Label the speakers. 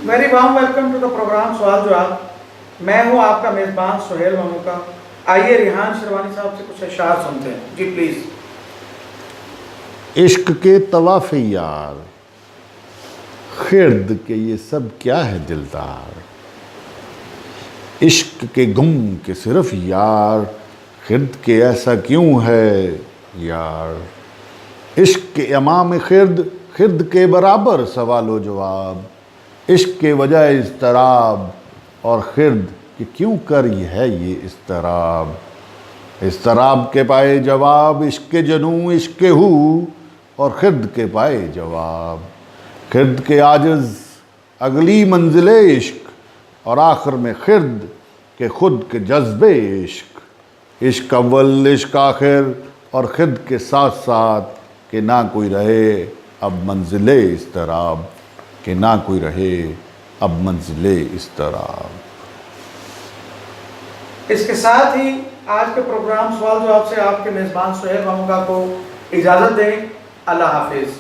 Speaker 1: Very warm welcome to the program سوال جواب. میں ہوں آپ کا میزبان سہیل مموکا. آئیے ریحان شیروانی صاحب سے کچھ اشعار سنتے ہیں. جی پلیز.
Speaker 2: عشق کے طواف یار، خرد کے یہ سب کیا ہے دلدار. عشق کے گم کے صرف یار، خرد کے ایسا کیوں ہے یار. عشق کے امام خرد، خرد کے برابر سوال و جواب. عشق کے وجہ اضطراب، اور خرد کہ کیوں کر یہ ہے یہ اضطراب. اضطراب کے پائے جواب، عشق کے جنوں عشق کے ہو، اور خرد کے پائے جواب. خرد کے عاجز اگلی منزل عشق، اور آخر میں خرد کے خود کے جذب عشق. عشق اول عشق آخر، اور خرد کے ساتھ ساتھ کہ نہ کوئی رہے اب منزل اضطراب. کہ نہ کوئی رہے اب منزل اضطراب.
Speaker 1: اس کے ساتھ ہی آج کے پروگرام سوال جواب سے آپ کے میزبان سہیل مموکا کو اجازت دیں. اللہ حافظ.